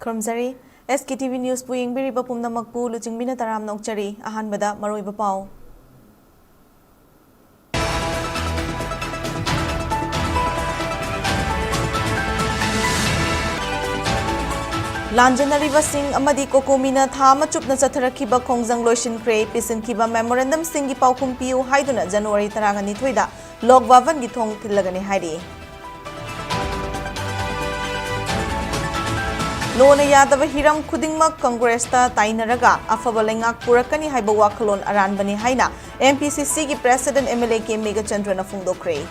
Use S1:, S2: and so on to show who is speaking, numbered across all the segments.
S1: Kromzari, SKTV News Puying Biriba Pumnamakpu, Luchingbina Taram Nokchari, Ahanbada, Maruiba Pau. Lanjanariba Singh Amadi Kokomina Thama Chupna Satarakiba Kongjang Loishin Kray, Pisin Kiba Memorandum Singi Paukum Piu Haiduna January Taragani Twida, Log Vavan Gitong Tilagani Haidi. Lona Yadava Hiram Kudingma Congress ta Tainaraga, Afabalangak Purakani Haiba Wakalon Aranbani Haina, MPCC ki President MLA Mega Chandrana Fundo Kray.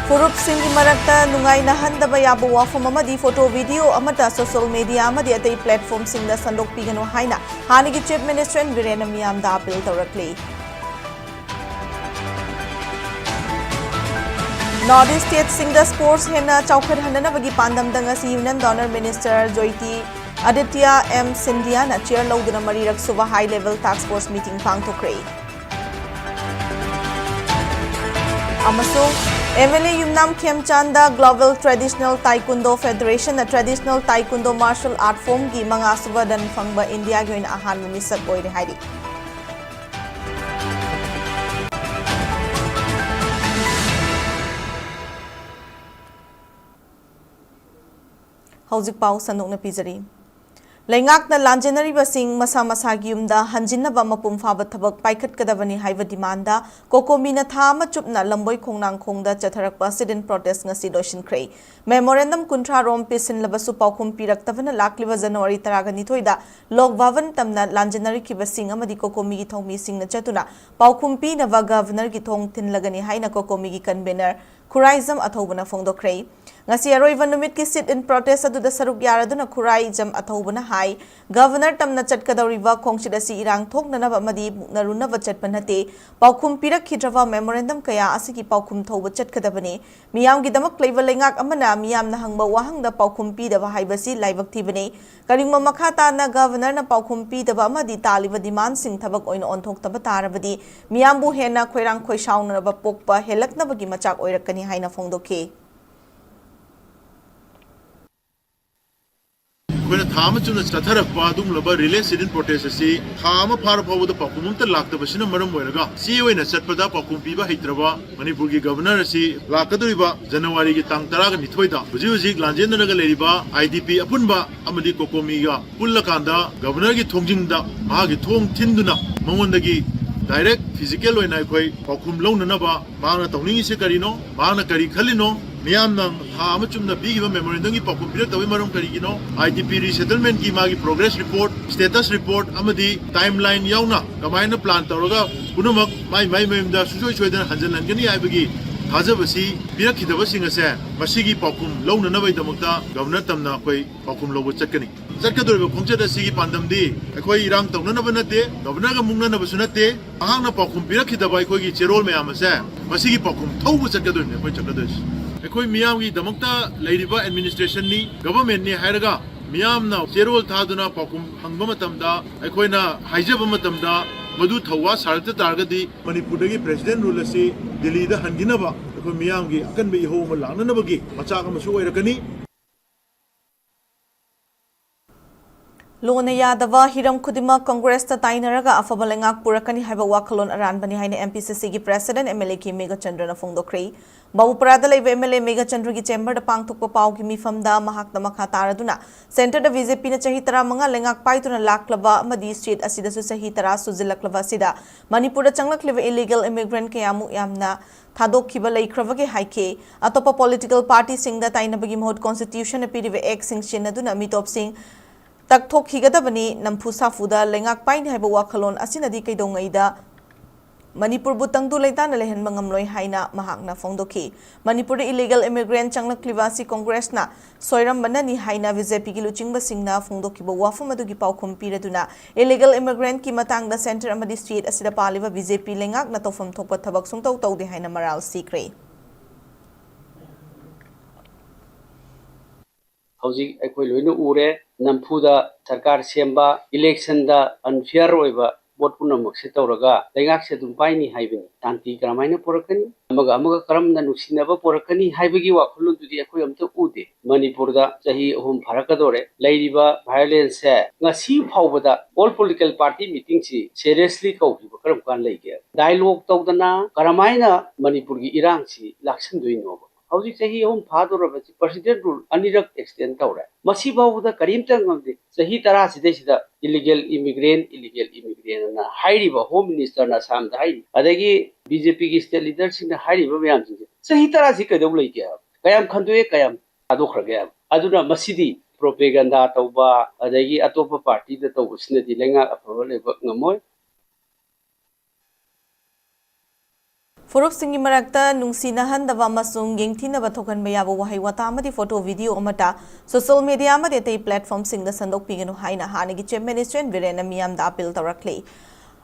S1: Furup Singhi Marakta Nungai Nahandaba Yabu Wafam Amadi photo video Amata social media Amadi at a platform sing the Sandok Pigano Haina, Hanigi Chief Minister and Virena Miam da Apil directly. Northeast State sing the sports Hena Chaukat Hananavagi Pandam Dangasi Union Donor Minister Joyti Aditya M. Sindhiana Chair Loduna Marirak Suva High Level Task Force Meeting Pang to Kray. Amaso MLA Yumnam Khemchanda Global Traditional Taekwondo Federation, a traditional Taekwondo martial art form gi mga subadan fangba India gawin ahan misag oy ni Heidi. Hauzik pau sanok na pizari. Laingak na Lanjanari Basing Masa-Masagi Yumda Hanjinaba Mapum Faba Tabak Paikat Kadavani Haiva Demanda Kokomina Thama Chupna Lamboy Kongnang Kongda Chatarakpa Sit-in Protest Ngasi Loishin Kray. Memorandum Kuntra Rom Pisin Labasu Paukum Pirak Tavana Lakliva January Taragani Toida Log Vavan Tamna Lanjanari Kibasing Amadi Kokomi Gitong Sing na Chatuna Paukum Pi Nava Governor Gitong Tinlagani Haina Kokomi Convener Kuraizam Athobana Fongdo Kray. Ngasi aroiva numit ki sit-in protest aduda saruk yaraduna Kurai jam athobana hai Governor tamna chatkadawriba khongchida si irang thoknanaba amadi narunaba chatpanate paukhum pirak khidrawa memorandum kaya asigi paukhum thoba chatkadabane miyamgi damak leiva lengak amana miyamna hangba wahangda paukhum pidaba haibasi laibak thibane karingma makhata na governor na paukhum pidaba amadi taliba demand sing thabak oina onthokta tarabadi miyambu hena khoirang khoisaunaba pokpa helaknabagi machak oirakani haina phongdoke.
S2: When a Thama to the Satara Padum Laba relay sit-in protest, Thama Parapova the Pakumum the Lak the Basina Maram Weraga, see you in a Setpada Pakumpiba Hitrava, Manipur Governor, Lakaduriba, January Tang Taraga Nitwita, Uzi, Lanjana Ladiba, IDP Apunba, Amadi Kokomiga, Pulakanda, Governor Tongjinda, Magi Tong Tinduna, Mamondagi, direct physical when I quay, Pakum Lonanaba, Mana Toni Secarino, Mana Kari Kalino. Miyamnang Hamachum the big memorandum Pakum Pirak Maram Karigino, IDP resettlement ki magi progress report, status report, Amadi, timeline Yauna, Kamina plant Toroga, Punamak, my memda, Sujo Chodan Hanjan Langani Ibagi, Hazavasi, Pirakitavasing a sa, Masigi Pakum, Lona Nava Damota, Governor Tamna Quay, Pakum Lobo Chakani. Zakadu Conchetta Sigi Pandam D, a Quay Rang Tamanavanate, Governor Mungana Basunate, Ahana Pakum Pirakitabai Kogi Cherol Mayamasa, Masigi Pakum, Tobu Zakadun, Chakadas. Ekoi Miam ki damakta Ladiba administration ni government ni Haraga Miam na Cherol Taduna Pakum Hangamatamda Ekoina Hijabamatamda Madu Tawa Sarta Targadi Manipur President Rulasi Delhi the Hanginaba Eko Miam ki Akan be home Lanabagi Machaka Masu Erakani
S1: Lona Yadava Hiram Kudima Congress ta Tainaraga Afabalangak Purakani Haiba Wakalon Aranbani Haina MPCC ki President MLA Mega Chandrana Fundo Kray. Babuparada laiva MLA Mega Chandra ki chamber da pangthokpa pau ki mifamda mahakna makha taraduna center da BJP na chahi tara manga lengak paituna laklaba amadi state asida su chahi tara sujilaklaba sida Manipur da changlakliva illegal immigrant kayamu yamna thadokhiba laikravage haike atopa political party singda tainabagi mohot constitution apirive ek sing chinaduna mitop sing takthok higadabani nampu safuda lengak paini haiba wakhalon asinadi kaidongaida Manipur butang du laita na lehen mangamloi haina mahakna phongdoki Manipur illegal immigrant changlakliwasi congress na soiram banani haina BJP ki luchingba singna phongdoki ba wafam adugi paukhum piraduna illegal immigrant ki matangda center amadi state asida paliba BJP lengak na tofam thokpa thabak sungtau taude haina maral sikre
S3: Hauji ekoi loina ure nampuda sarkar semba election da unfair oiba board punam se tawraga lengak se dum paini haibani tanti karamaina porakani amaga karamna nuksinaba porakani haibagi wakhulun dudi akoi amta ude Manipur da chahi hum pharakadore lairiba violence se ngasi phawbada all political party meeting si seriously kauhiba karam kan leige dialogue tawdana karamaina Manipur gi irang si laksan duino Howji sahi hum phadora basi president rule anirak extend tawra masi bawda karimta ngamde sahi tara sida illegal immigrant na hairiba home minister na samda hairi adagi BJP gi state leaders na hairiba mayam sahi tara si kadau leike kayam khandoe kayam adokhrage aduna masidi propaganda tawba adagi atopa party da tawbusina di lenga afawal leba ngamoy
S1: Furup singi marakta nungsinahandaba amasung yengthinaba thokanba yaba wahai wata amadi photo video amata social media amadi tei platform singda sandokpiganu haina hanagi chief minister Virena miyamda appeal tawrakle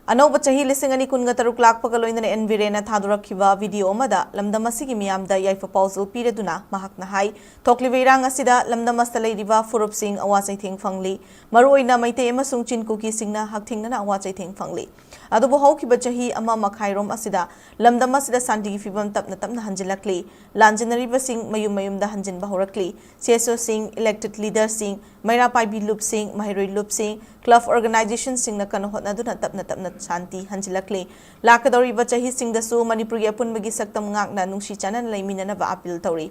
S1: Anoba chahi lisingani kunga taruk lakpaga loinana Virena thadurakiba video amada lamdam asigi miyamda yaifa proposal pireduna mahakna hai thokliba irang asida lamdam asta leiriba Furup sing awasai theng phangli maruoina maitei amasung chinkuki singna hakthingna awasai theng phangli Adubu haukiba chahi ama makhairom asida lamdam asida sandigi fibam tapna hanjilakli lanjinariba sing mayum da hanjinba horakli CSO sing elected leader sing maira paibi loop sing mahiroi loop sing club organization sing na kanu hotna duna tapna shanti hanjilakli lakadoriba chahi sing dasu Manipur gi apunbagi saktam ngakna nungsi chanan laiminana ba appeal tawri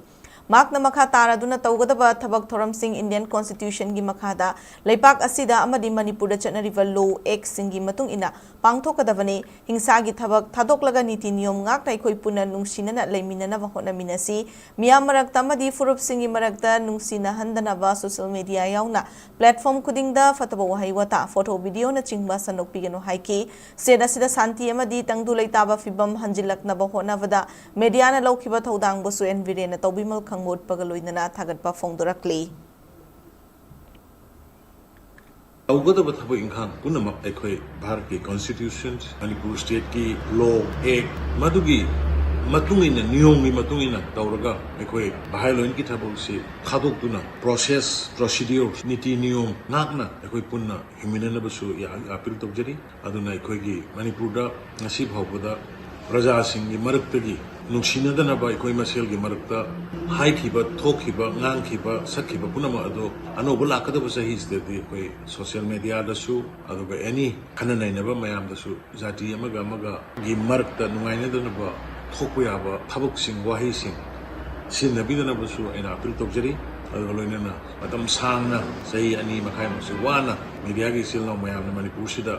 S1: Makna makha taraduna tawgadaba thabak thoram sing Indian Constitution gi makhada leipak asida amadi Manipur da chanariva law act singi matung ina pangthokadabani hingsa gi thabak thadoklaga niti niyom ngak tai khoi puna nungsinana leiminana ba hona minasi miyam marakta amadi Furup singi marakta nungsina handana ba social media yauna platform kudingda fataba wahai wata photo video na chingba sanokpigeno haiki seda sida santi amadi tangdu leitaba fibam hanjilakna ba hona wada media na lokhiba thodang bosu Virena tawbimal Ngod pagaloinana thagatpa phongdorakli
S4: Awgadaba thabo inkhang punamak aikhoi Bharat ki constitution Manipur state ki law act madugi matungina niyongi matungina tawraga aikhoi bahailoin ki thabo se khadokduna process procedure niti niyom nakna aikhoi punna himinana basu ya appeal tawjari aduna aikhoi gi Manipur da ngasi bhawbada praja singi maraktagi nungsinadana ba ikoi masel gi marakta haikiba thokiba ngangkiba sakkiba punama ado anoba lakadaba sahi stedi koi social media da su ado ba any khananaina ba mayam da su jati amaga gi marakta nungainadana ba thokya ba thabuk sing wahi sing sinabidana ba su ina appeal tokjari ado loinana matam sangna sahi ani makai musu wana media gi silno mayam na Manipur sida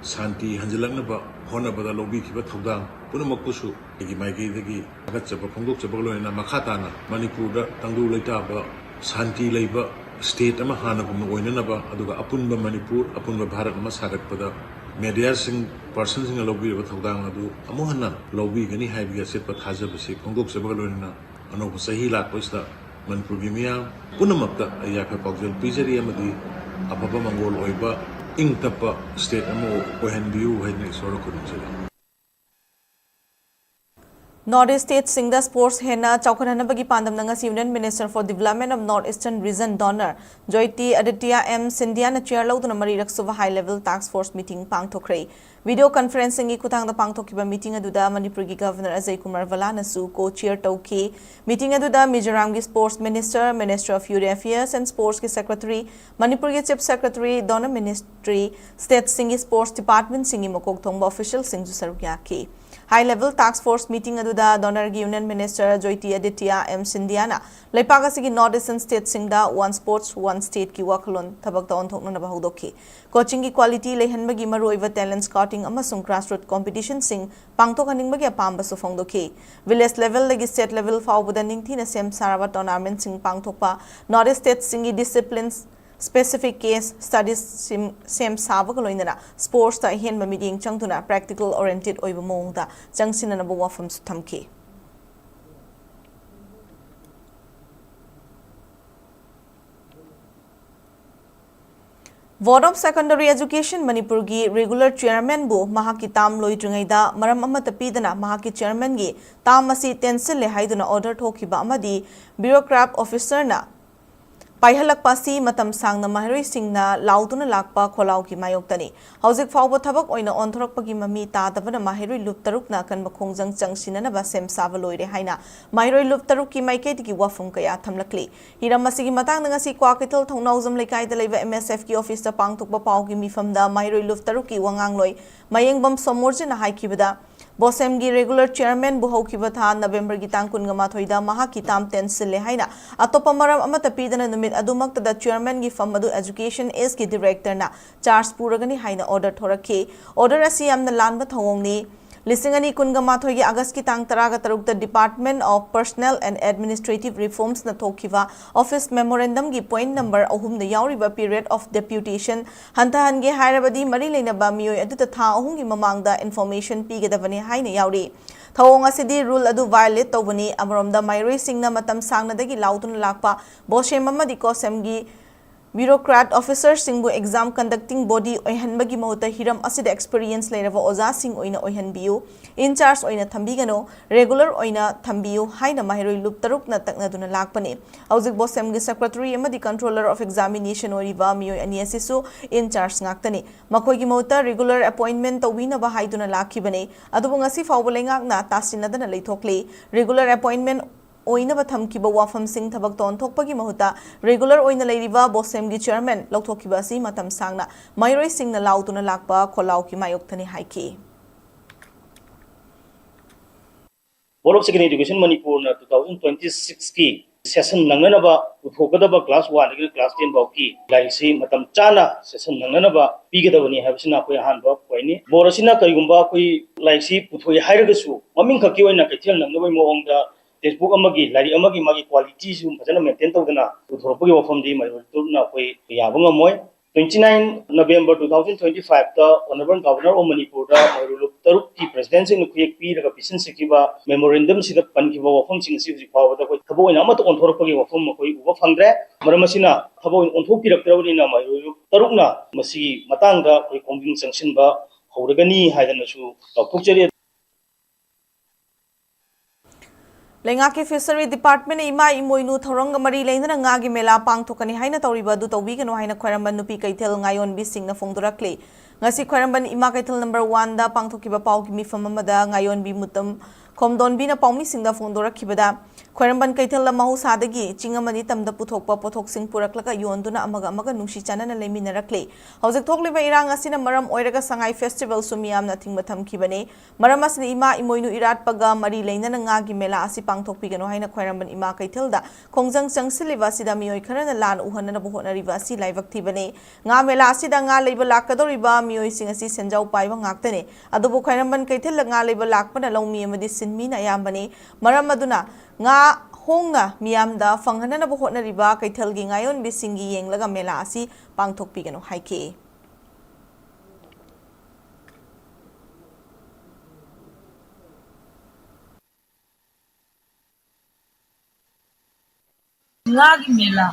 S4: Santi hanjilakna ba hona bada lobby kiba thodang punamakkusu egi maigi degi agachaba phongdok chaba loina makhatana Manipur da tangdu leita ba santi leiba state ama hana gumna oinana ba aduga apunba Manipur apunba Bharat ma sagatpada media sing person sing lobby ba thodang adu amuhana lobby gani haibiga setpa thajaba si phongdok chaba loina anoba sahi lakpoista Manipur gi miya punamakta ayaka pagjal pijari amadi ababa mangol oiba ing tapa state amo ohenbiu haidne soro kurunjala
S1: Northeast State Singda Sports Hena Chaukanhanabagi Pandam Nangas Union Minister for Development of Northeastern Region Donor Joyti Aditya M. Sindiana Chair Lauduna Mari Raksuva High Level Task Force Meeting Pangthokre Video conferencing gi kutang da pangthokiba meeting aduda Manipur gi Governor Ajay Kumar Valana su co-chair tauki meeting aduda Mizoram gi Sports Minister Minister of Youth Affairs and Sports gi Secretary Manipur gi Chief Secretary Donor Ministry State Singi Sports Department singi mokok thongba official singju sarugya ki High Level Task Force Meeting aduda Donor gi Union Minister Joyti Aditya M. Sindiana Leipaga sigi Northeastern State Singda One Sports One State ki wakalon thabak ta onthokna na bahudokhi coaching gi quality lehanbagi maroiva talent scouting amasung grassroots competition sing pangtokhaningbagi apamba su phongdokhi village level lagi state level fawbada ningthina sem saraba tournament sing pangthokpa Northeast State singi disciplines specific case studies same sabak loinana sports ta henba meeting changtuna practical oriented oiba mongda changsinana bo wafam su thamki Board of Secondary Education Manipur gi regular chairman bu mahaki tam loidringaida maram amata pidana mahaki chairman gi tam asi tensil le haiduna order thokiba amadi bureaucrat officer na पाइहलक्पा असि मतम सांगना महरोइसिंगना लाउदुना लाक्पा खोलाउकी मायोक्तनी हौजिक फाउबा थबक ओइना ओन्थोरकपगी mummy तादबना माहिरोइ लुप तरुकना कनबा खोंजंग चंगसिननबा same साबा लोइरे हाइना माहिरोइ loop तरुककी माइकेदगी वाफम कया थमलकली Hiram असिगी मतांगना ngasi क्वाकितल Thounaojam लेकाइदा लेबा MSF की ऑफिस ता पांगथोकबा पाउगी मिफमदा माहिरोइ लुप तरुककी वांगांगलोइ मयेंगबम समोर्जना हाइकिबदा बोसेम की रेगुलर चेयरमैन बुहौखिबा था नवेंबर की तांग 19 महा की ताम तेंसिले हाइना अतोपा मरम अमता पीदना नुमित अदुमक्तदा चेयरमैन की फम अदु एजुकेशन एस की डायरेक्टर ना चार्ज पुरगनी हाइना ऑर्डर थोरखी ऑर्डर असी यामना लानबा थवोंगनी लिसिंगनी कुनगमाथोगी अगस्त की तांग तरागा तरुक department of personnel and administrative reforms न थोखिबा ऑफिस मेमोरेंडम की पॉइंट नंबर अहुम द यावरिबा पीरियड ऑफ डेप्यूटेशन हंतहनगे हायरबदी मरी लेनबा मियोय अदुता था अहुम की ममांगदा इन्फॉर्मेशन पीगदबने हाइना यावरी थवोंग असिदी रूल अदु वायलेट तौबनी अमरोमदा माइरोइ सिंगना मतम सांगनदगी लाउदुन लाक्पा बोशेम अमदी कोसेमगी ब्यूरोक्रेट ऑफिसर सिंगबु एग्जाम कंडक्टिंग बॉडी ओहनबगी महुता हिरम असिद एक्सपीरियंस लेरबा ओजा सिंग ओइना ओहनबियु इंचार्ज ओइना थंबिगनो रेगुलर ओइना थंबियु हाइना माहिरोइ लुप तरुकना तकनदुना लाक्पने हौजिक बोसेम गी सेक्रेटरी अमदी कंट्रोलर ऑफ एग्जामिनेशन ओरिबा मियोय अनि असिसु इंचार्ज ngakतने मखोगी महुता रेगुलर अपॉइंटमेंट तौबिनबा हाइदुना लाखिबने अदुबु ngasi फाउबले ngakना तासिनदना लेथोकले रेगुलर अपॉइंटमेंट ओइनबा थमकिबा वाफम सिंह थबक तोनथोकपगी महुता रेगुलर ओइना लेरिबा बोसेम की चेयरमैन लौथोकिबा असि मतम सांगना माइरोइ सिंगना लाउतुना लाक्पा खोलाउकी मायोक्तनी हाइकी
S5: board of secondary education Manipur 2026 की सेशन नंगनबा उथोकदबा क्लास 1 की क्लास 10 बाउ की लाइसी मतम चाना सेशन नंगनबा पीगदबनी हाबसिना कोइ हानबा कोइनी बोरसिना करिगुंबा कोइ लाइसी पुथोय हाइरगसु ममिंग खकी ओइना कैथेल नंगबय मोंगदा टेक्सटबुक अमगी लाइरी अमगी मागी क्वालिटी सु फजन मेंटेन तौदना उथोरपगी वफमदी माइरोटुना कोइ याबंग मोय 29 नवंबर 2025 ता ऑनरेबल गवर्नर ऑफ मणिपुर दा माइरोलुप तरुक की प्रेसिडेंट सिंग कुयक पीरगा पिसन सिकिबा मेमोरेंडम सिदा पनकिबा वफम सिंग सि हुजि फावदा कोइ थबोइना अमत ओन्थोरपगी वफम कोइ उबा फंगद्रे मरमसिना थबोइन ओन्थोपिरक्तरबनिना माइरोलुप तरुकना मसी मतांगदा कोइ कोंगिंग संगसिनबा हौरगनी हाइदनसु लौथोकचरी
S1: लेंगा के फिशरी डिपार्टमेंट इमा इमोइनु थौरंग मरी लेना nga gi mela pangthokani haina tawriba du tawbigano haina khwaramban nupi kaithel ngayon bi singna phongdorakle ngasi khwaramban ima kaithel number 1 da pangthokiba pawgi mifam amada ngayon bi mutam khomdon bi na pawmi singda phongdorakhibada khwaramban kaithel mahusadagi chingamani tamda puthokpa pothok sing puraklaka yonduna amaga nungsi chanana leminarakle hojik thokliba irang asina maram oiraga sangai festival sumiyam na thingba thamkibane maram asini ima imoinu irat paga mari leina nga gi mela asi pangthokpigano haina khwaramban ima kaithel da khongjang changsiliba sida miyoi kharana lan uhanna bu honariba si laibak thibane nga mela asida nga leiba lakadoriba miyoi sing asi senjau paiba ngaktane adubu khwaramban kaithel nga leiba lakpana lawmi amadi sinmina yambane maram aduna nga hongna miyamda fanghana bu honariba kaithel gi ngayon bisingi yenglaga mela asi pangthokpigano haike
S6: ngagi mela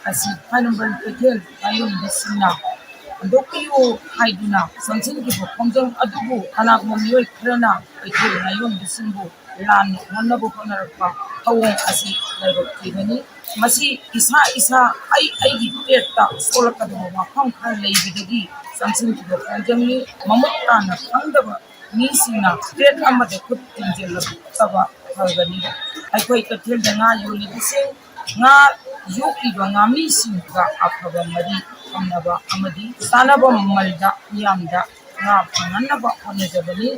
S6: asi panambal kaithel ayon bisina dokiyo haiduna samsin ki khomjong adubu anak momiyoi khrana kaithel ayon bisinbu lan honnabu honarpa tawong asi laibakibani masi isa ai gi peta solakadu mafam khan leibidagi samsin ki khomjong ni mamutta na khangdaba ni sina state amade khut tinjel saba halgani aikoi kaithel danga yoli bising nga yuki ba ngami singa afaba mari amnaba amadi sanaba malda yamda nga pananaba onejabani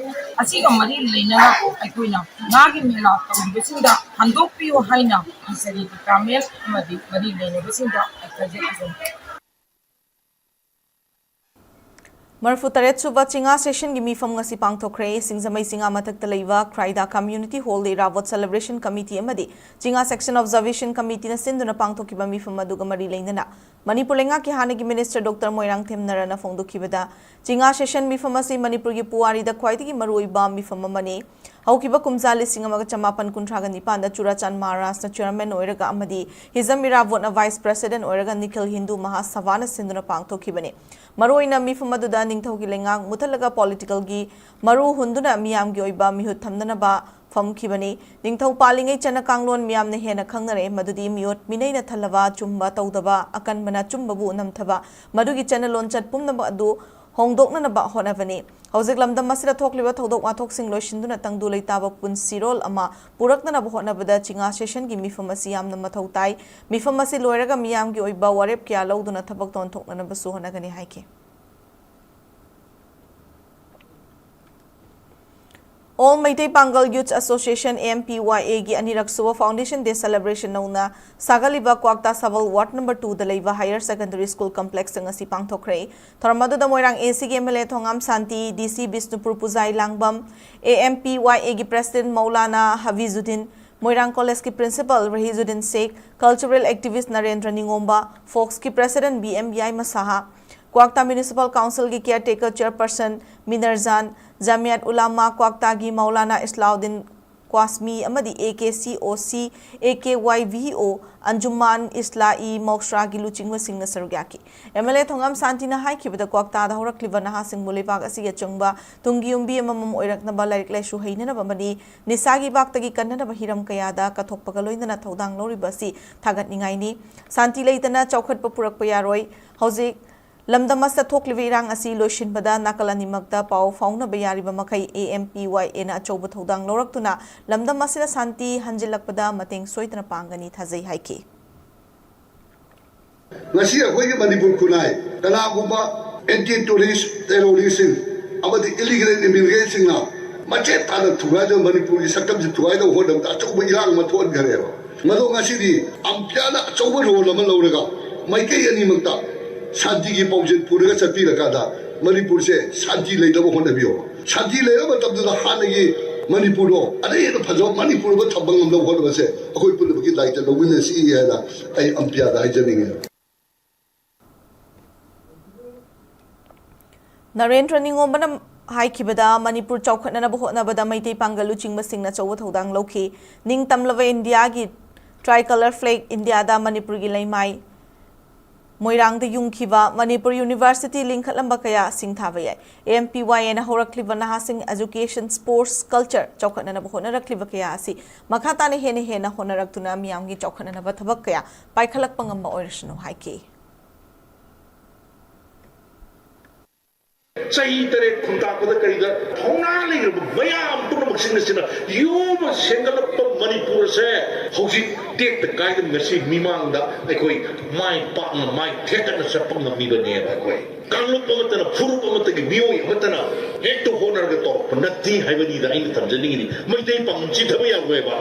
S6: asiga mari leina aikoina ngagi mela tawbisinda handokpiyo haina isari kamel amadi mari leina bisinda akaje azam
S1: Marfu taret suba chinga session gi mifam ngasi pangthokre singzamai singa mathakta leiwa Kraida Community Hall le Rawat Celebration Committee amadi chinga section observation committee na sinduna pangthokiba mifam aduga mari leina Manipur lenga ki hanagi minister Dr. Moirang Themnarana phongdokhibada chinga session mifam asi Manipur gi puari da khwaidagi maruiba mifam amani ꯍꯧꯈꯤꯕ ꯀꯨꯝꯖꯥ 1959 ꯆꯨꯔꯥꯆꯥꯟ ꯃꯍꯥꯔꯥꯖꯅ chairman ꯑꯣꯏꯔꯒ ꯑꯃꯗꯤ Hijam ꯏꯔꯥꯕꯣꯠꯅ vice president ꯑꯣꯏꯔꯒ ꯅꯤꯈꯤꯜ ꯍꯤꯟꯗꯨ ꯃꯍꯥꯁꯚꯥꯅ ꯁꯤꯟꯗꯨꯅ ꯄꯥꯡꯊꯣꯛꯈꯤꯕꯅꯤ ꯃꯔꯨꯑꯣꯏꯅ ꯃꯤꯐꯝ ꯑꯗꯨꯗ ꯅꯤꯡꯊꯧꯒꯤ ꯂꯩꯉꯥꯛ ꯃꯨꯊꯠꯂꯒ ꯄꯣꯂꯤꯇꯤꯀꯦꯜꯒꯤ ꯃꯔꯨ ꯍꯨꯟꯗꯨꯅ ꯃꯤꯌꯥꯝꯒꯤ ꯑꯣꯏꯕ ꯃꯤꯍꯨꯠ ꯊꯝꯅꯅꯕ ꯐꯝꯈꯤꯕꯅꯤ ꯅꯤꯡꯊꯧ ꯄꯥꯜꯂꯤꯉꯩ ꯆꯠꯅ ꯀꯥꯡꯂꯣꯟ ꯃꯤꯌꯥꯝꯅ ꯍꯦꯟꯅ ꯈꯪꯅꯔꯦ ꯃꯗꯨꯗꯤ ꯃꯤꯑꯣꯠ ꯃꯤꯅꯩꯅ ꯊꯜꯂꯕ ꯆꯨꯝꯕ ꯇꯧꯗꯕ ꯑꯀꯟꯕꯅ ꯆꯨꯝꯕꯕꯨ ꯅꯝꯊꯕ ꯃꯗꯨꯒꯤ ꯆꯠꯅ ꯂꯣꯟꯆꯠ ꯄꯨꯝꯅꯃꯛ ꯑꯗꯨ ꯍꯣꯡꯗꯣꯛꯅꯅꯕ ꯍꯣꯠꯅꯕꯅꯤ ꯍꯧꯖꯤꯛ ꯂꯝꯗꯝ ꯑꯁꯤꯗ ꯊꯣꯛꯂꯤꯕ ꯊꯧꯗꯣꯛ ꯋꯥꯊꯣꯛꯁꯤꯡ ꯂꯣꯏꯁꯤꯟꯗꯨꯅ ꯇꯪꯗꯨ ꯂꯩꯇꯥꯕ ꯄꯨꯟꯁꯤꯔꯣꯜ ꯑꯃ ꯄꯨꯔꯛꯅꯅꯕ ꯍꯣꯠꯅꯕꯗ ꯆꯤꯡꯉꯥ ꯁꯦꯁꯟꯒꯤ ꯃꯤꯐꯝ ꯑꯁꯤ ꯌꯥꯝꯅ ꯃꯊꯧ ꯇꯥꯏ ꯃꯤꯐꯝ ꯑꯁꯤ ꯂꯣꯏꯔꯒ ꯃꯤꯌꯥꯝꯒꯤ ꯑꯣꯏꯕ ꯋꯥꯔꯦꯞ ꯀꯌꯥ ꯂꯧꯗꯨꯅ ꯊꯕꯛ ꯇꯧꯊꯣꯛꯅꯅꯕꯁꯨ ꯍꯣꯠꯅꯒꯅꯤ ꯍꯥꯏꯈꯤ All Maitai Pangal Youth Association AMPYA gi anirak suba Foundation Day celebration nauna Sagaliba Kwakta Saval Ward number 2 da leiba Higher Secondary School Complex ngasi pangthokre Tharmadu da moirang AC gi MLA Thongam Santi DC Bisnupur Puzai Langbam AMPYA gi President Maulana Hafizuddin Moirang College ki Principal Rahizuddin Sheikh Cultural Activist Narendra Ningomba Fox ki President BMBI Masaha Kwakta Municipal Council ki Caretaker Chairperson Minerzan Jamiat Ulama Kwakta gi Maulana Islauddin Kwasmi amadi AKCOC AKYVO Anjuman Islai Moksra gi Luchingba Singna Sarugyaki MLA Thongam Santina haikibada Kwakta da horakliba naha singbu lebak asi chungba tungi umbi amamam oiraknaba larik laishu heinana bamadi nisagi baktagi kannana hiram kayada kathokpaga loinana thodang loriba si thagatningai ni santi leitana chaukhatpa purakpa yaroi hauzik Lamdamasta thokliba irang asi loishinbada nakalanimakta pau fauna bayariba makai AMPYA na achouba thodang loraktuna lamdamasida santi hanjilakpada mateng soitana pangani thajai haiki
S7: ngasi akhoi ge Manipur kunai kana gumba anti terrorism amadi illegal immigration na mache thana thuga jo Manipur gi sakam ji thuai do hodam ta achouba irang ma thon gare mado ngasi di ampyana achouba role ama loraga maikai ani makta Santi ki paujin pura chati rakada Manipur se santi leidaba honabio santi leidaba tabda hanagi Manipur do ade no phajo Manipur ba thabang amlo honaba se akoi pulba ki laita no win si ya ai ampia da hajaning
S1: Narendra Ningombana haikibada Manipur chaukhatna ba hotnabada Maitai Pangal Luchingba Singna chawwa thodang lokhi ning tamlava India gi tricolor flag India da Manipur gi laimai Moirang da Yungkiba Manipur University linkhatlamba kaya singthaba yai AMPYA na horakliba nahasing education sports culture chaukhatna na honarakliba kaya asi makata ne hena honaraktuna miyamgi chaukhatna na thabak kaya paikhalak pangamba oirishnu haiki
S8: Sahi tere khunta ko da kari da thona le bayam tu na maksing sina yuma sengalap Manipur se hoji tek the kai da mersi mimang da koi mai pa mai theta na sa pang mi ba ne ba koi kanlu pamata na furu pamata gi mioi amata na ek to honar ga to panati haibani da ain tamjani ni mai dei pang chi thaba ya we ba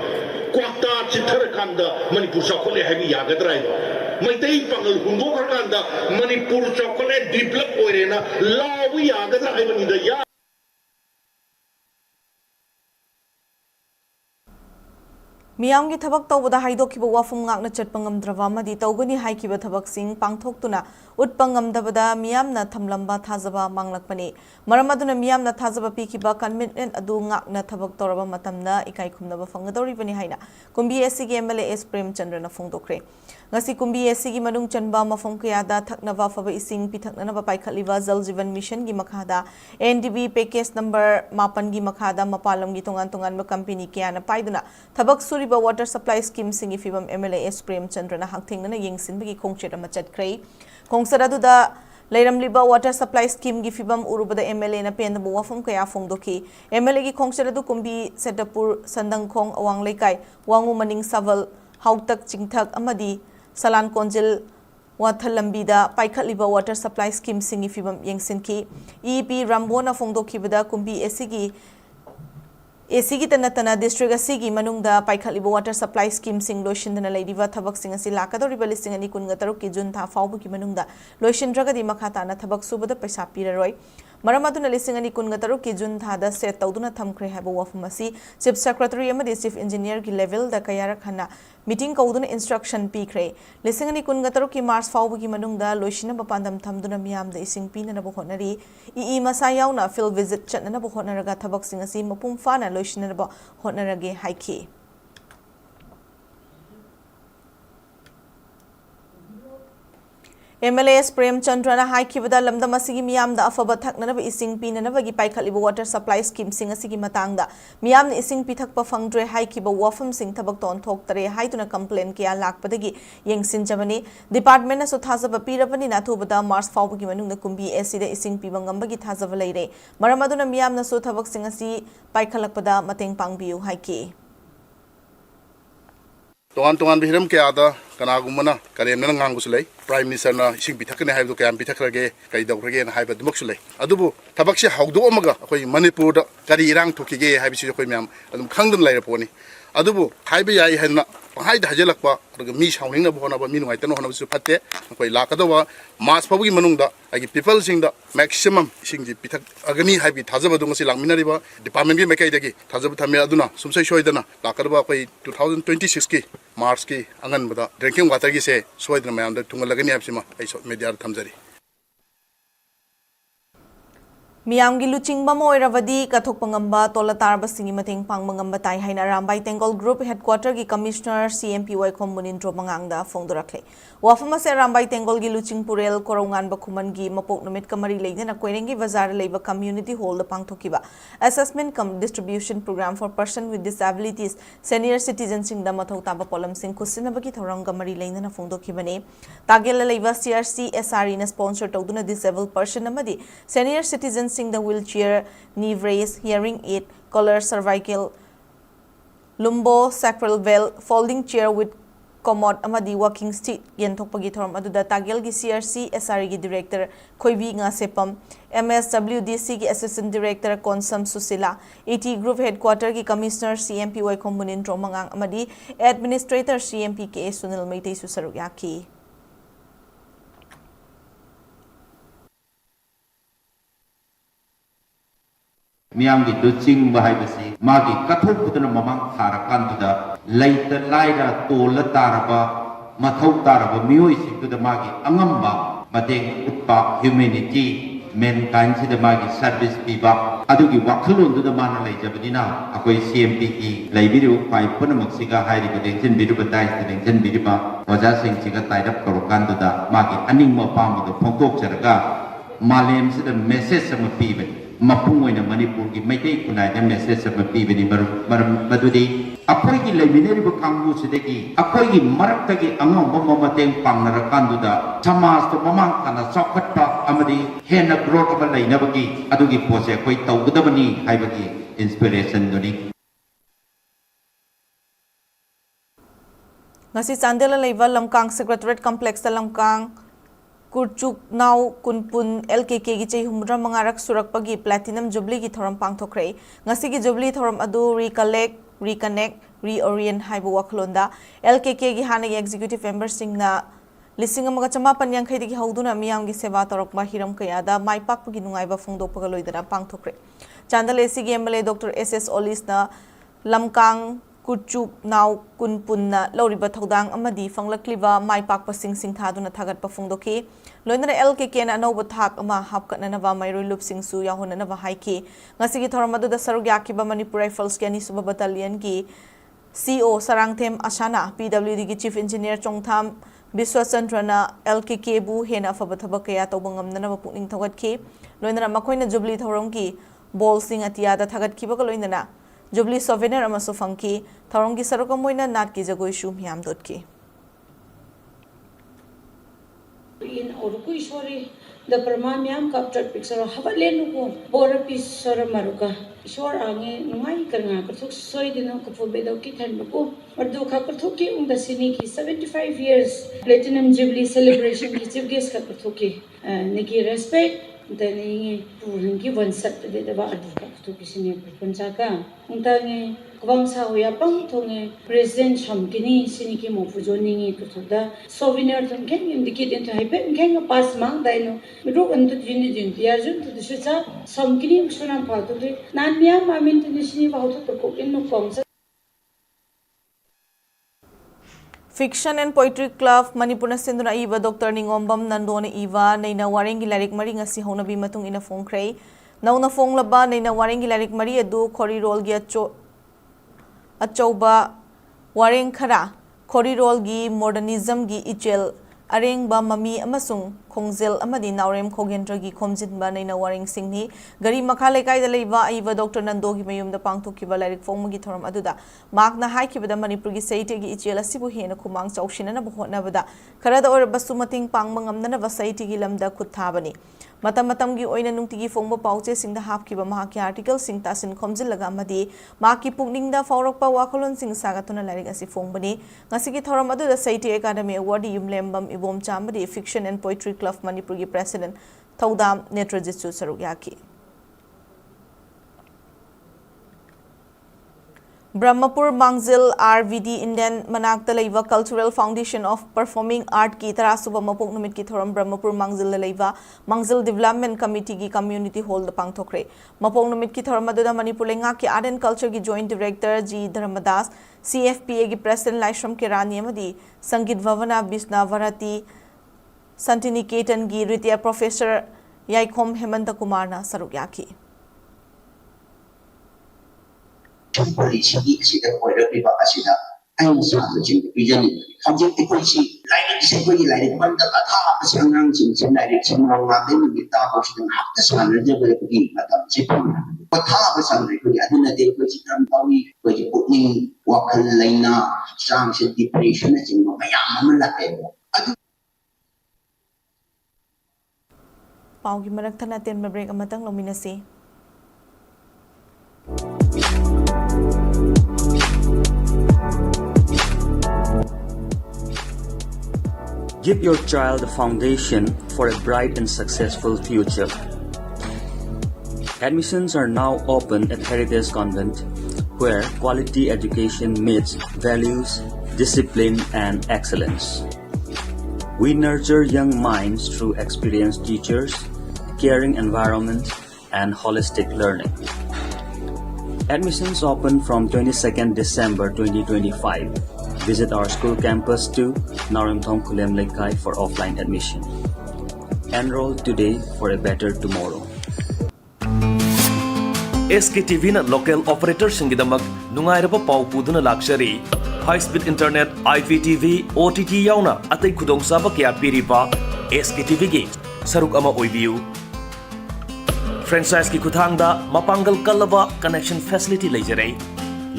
S8: kwakta chi thar kan da Manipur sa khole haibi ya ga drai ba mai dei pang hungo kan da Manipur sa khole develop oi re na lawi ya ga drai haibani da ya
S1: Miyamgi thabak tawbada haidokiba wafum ngakna chatpa ngamdraba amadi tawgani haikiba thabaksing pangthoktuna utpa ngamdabada miyamna thamlamba thajaba manglakpani maram aduna miyamna thajaba pikiba commitment adu ngakna thabak tawraba matamna ikai khumnaba fangadoribani haina kumbi SC MLA S Prem Chandra na phongdokre ngasi kumbi SC gi manung chanba mafam kayada thaknaba faba ising pithaknaba paikhatliba Jal Jeevan Mission gi makhada NDB package number 9 gi makhada mapalam gi tongan company kayana paiduna thabak suriba water supply scheme singi fibam MLA S Prem Chandra na hangthingna yengsinbagi khongchet ama chatkrei khongsaradu da Leiramliba water supply scheme gi fibam urubada MLA na pendabu wafam kaya phongdoki MLA gi khongseradu kumbi Setapur Sandangkhong awang leikai wangu maning saval hautak chingthak amadi Salan Konjil Wathalambida paikhatliba water supply scheme singi fibam yengsinki EP Rambona phongdokibada kumbi ACG Tanatana District Asigi Manungda Paikhatliba water supply scheme sing loishindana leidiba thabak sing asi lakadoriba listing ani kunga taruk ki jun tha fawbu ki manungda loishindragadi makhata na thabak subada paisa piraroi Maram aduna lising ani kun gataru ki June thada set tawduna thamkhre haiba wafam asi Chief Secretary amadi Chief Engineer ki level da kayarak hana meeting kauduna instruction pikre lising ani kun gataru ki March fawbugi manungda loishina bapandam thamduna miyamda ising pina na bohonari ii masa yauna field visit chatna na bohonaraga thabak sing asi mapum fana loishina na bohonarage haiki MLS Prem Chandrana haikibada lamdam asigi miyamda afaba thaknanaba ising pinanabagi paikhaliba water supply scheme sing asigi matangda miyamna ising pithakpa fangdre haikiba wafam sing thabak ton thoktare haituna complain kya lakpadagi yengsinjabani department na suthazaba pirabani na thubada March fawbagi manungna kumbi AC da ising pibangambagi thazaba leire maramaduna miyamna su thabak sing asi paikhalakpada mateng pangbiu haiki
S9: Tuan bihiram ke ada kanagumana karem na ngangusulay prime minister na ising bithakne haibdo kayam bithakrage kai dawrage na haibad moksulay adubu tabak si hawdo amaga akoi Manipur da kari irang thokige haibisi akoi myam adum khangdun laira poni adubu haibe yai hanna hai da hajelakpa daga mi shawning na bona ba mi nungai tano hona bisu phatte akoi lakadawa mas pabugi manungda agi people sing da maximum ising ji bithak agani haibi thajaba dunga si langminari ba department gi mekai dagi thajaba thame aduna sumsai shoidana lakadwa akoi 2026 ki March ki angan bada drinking water gi se soidna mayam da tunga lagani apsima ai so media thamjari
S1: Miyamgi luchingba moiravadi kathokpangamba tolatarba singi mateng pangmangamba tai haina Rambai Tengol Group Headquarter gi Commissioner CMPY Khomunindro mangangda phongdorakle wafama se Rambai Tengol gi luching purel korongan ba khuman gi mapok numit kamari leina koirengi bazar leiba community hall da pangthokiba assessment cum distribution program for person with disabilities senior citizens sing da mathau taba polam sing kusinabagi thorang kamari leina phongdokibane tagel leiba CRC SRE na sponsor tawduna disabled person amadi senior citizens sing the wheelchair, knee brace, hearing aid, collar, cervical, lumbo, sacral bell, folding chair with commode amadi walking stick yenthokpagi thoram aduda tagel gi CRC SRE gi director Khoibi nga sepam MSWDC gi assistant director Konsam Susila AT group headquarter gi commissioner CMPY Khomunin Tromangang amadi administrator CMPK Sunil Meitei susaruk yaki
S10: Miam di lucing bahai besi magi kathuk putana mamang tharakan tuda laita laira tola taraba mathau taraba mioi siktuda magi angamba mateng utpa humanity mankind sida magi service piba adugi wakhalun tuda mana leijabadina akoi CMPE leibiru pai punamak siga hairi badengchen biru badai badengchen biriba waja sing siga taidap korokan tuda magi aning mapam tuda phongtok charaga malem sida message sama piba Mapungoy na Manipur ki Maitei kunay na message sa mapibini madudi akoy ki laimineri ba kanggu sideki akoy ki marakta ki angong mamamateng pangnarakan duda samas to mamang kana sokat pa amadi hena growth ba laina bagi adugi pose akoy tawgudabani hay bagi inspiration duni
S1: ngasi Chandela leiba lamkang secretariat complex sa lamkang Kurchuk now kunpun LKK gi chei humra mangarak surakpagi platinum jubilee gi thoram pangthokre ngasi gi jubilee thoram adu reconnect reorient haibu wakhlonda LKK gi hana executive member singna lising amaga chamapan yankhai digi hauduna miyam gi seva torokma hiram kayada maipakpagi nungaiba phongdokpaga loidana pangthokre Chandale SG MLA Dr SS Olis na lamkang Kurchuk now kunpunna loriba thodang amadi fanglakliba maipakpa sing thaduna thagat pa phongdoki loinana LKK na no bathak ama hapkatna nawa mairoi lup sing su yahona nawa haiki ngasigi thoramadu da sarug yakiba Manipur Rifles ki ani suba battalion ki CO Sarangthem Asana PWD ki Chief Engineer Chongtham Biswachandrana LKK bu hena fabathabak kaya tawbangamna nawa pukning thagatki loinana makoina jubilee thorom ki ball sing atiada thagatki ba loinana Jubilee souvenir amaso funky tharongi saruka moina nat ki jagoi shu myam dotki
S11: in orukui sorry the permamiam captured picture havalenu ko bora pisora maruka shor ange ngai karnga kathuk soi dino ko fobedo ki than ko ordu kha kathuk ki unda sini ki 75 years platinum jubilee celebration ki chief guest ka kathuk ki niki respect Dani puringi wansat de da ba adu ka tu kisini punca ka untangi kwang sa hoya pang thonge president shamkini sini ki mo pujoni ni tu da souvenir thon ken indicate into hype ken pass mang dai no ro antu jini jin ya jun tu su cha shamkini suna pa tu nan miya ma min tu sini ba tu ko in no kong
S1: Fiction and Poetry Club Manipur na sinduna iba Dr. Ningombam Nandone iba na warengi larik mari ngasi honabi matung ina fongkrei nauna fonglaba na warengi larik mari adu korirol gi achouba wareng khara korirol gi modernism gi ichel arengba mami amasung khongzel amadi naurem khogendra gi khomjinba na waring singni gari makha lekai da leiba aiba Dr. Nando gi mayum da pangthokkiba larik fongmagi thoram aduda makna haikibada Manipur gi saite gi ichel asibu hena khumang chaushina na bhotna bada kharada or basumating pangmangamna na saite gi lamda khuthabani matam matam gi oina nungti gi fongba pauche singda hapkiba mahaki article sing tasin khomjillaga amadi maki pukning da faurakpa wakholon sing sagatuna larik asi fongbani ngasi gi thoram aduda saite academy award yumlembam ibom chamadi fiction and poetry club Manipur gi president Thaudam Netrajitsu saruk yaki Brahmapur Mangzil RVD Indian Manakta Leiva Cultural Foundation of Performing Art ki tarasuba mapok numit ki thoram Brahmapur Mangzil Leiva Mangzil Development Committee ki Community Hall da pangthokre mapok numit ki thoram aduda Manipur lenga ki Art and Culture ki Joint Director G Dharmadas CFPA ki President Laishram Kirani amadi Sangit Bhavana Bisna Varati Santiniketan gi Ritya Professor Yaikhom Hemanta Kumarna saruk yaki
S12: policy asida koirapliba asida ain sabu jing bijani hajik policy lain se koi lain banda atha ase angang jing jing lain jing ngwa den mi ta ho sidang hafta sana je bele gi matam se patha ba sang ri koi aduna de koi jam tawi koi putni wakhal laina sang se depression jing mayam amala te
S1: paugi marak thana ten break amatang lominasi
S13: Give your child a foundation for a bright and successful future. Admissions are now open at Heritage Convent, where quality education meets values, discipline, and excellence. We nurture young minds through experienced teachers, caring environment, and holistic learning. Admissions open from 22nd December 2025. Visit our school campus to Narimthong Kulem Lekai for offline admission. Enroll today for a better tomorrow.
S14: SKTV na local operator singidamak nungairaba pau puduna luxury high speed internet IPTV OTT yauna atay khudong saba kya piriba SKTV gi saruk ama oibiu franchise ki kuthangda mapangal kalaba connection facility leijare